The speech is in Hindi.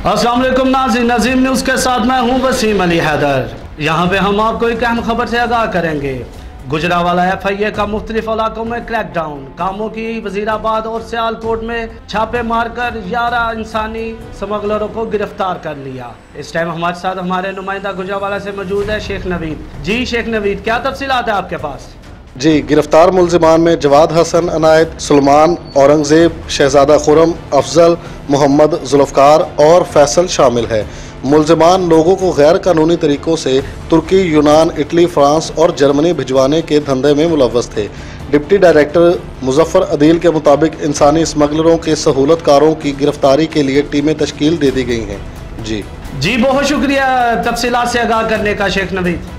अस्सलाम वालेकुम नाज़रीन, नज़ीम न्यूज़ के साथ मैं हूं वसीम अली हैदर। यहाँ पे हम आपको एक अहम खबर से आगाह करेंगे। गुजरावाला FIA का मुख्तलिफ इलाकों में क्रैकडाउन, कामों की वजीराबाद और सियालकोट में छापे मारकर 11 इंसानी स्मगलरों को गिरफ्तार कर लिया। इस टाइम हमारे साथ हमारे नुमाइंदा गुजरावाला से मौजूद है शेख नवीद। जी शेख नवीद, क्या तफसीलात है आपके पास? जी, गिरफ्तार मुलजिमान में जवाद हसन अनायत, सुलेमान, औरंगजेब, शहजादा खुरम, अफजल, मोहम्मद जुल्फकार और फैसल शामिल है। मुलजिमान लोगों को गैर कानूनी तरीक़ों से तुर्की, यूनान, इटली, फ्रांस और जर्मनी भिजवाने के धंधे में मुलव्वस थे। डिप्टी डायरेक्टर मुजफ्फर अदील के मुताबिक इंसानी स्मगलरों के सहूलतकारों की गिरफ्तारी के लिए टीमें तश्कील दे दी गई हैं। जी, बहुत शुक्रिया तफसीलात से आगाह करने का शेख नवीद।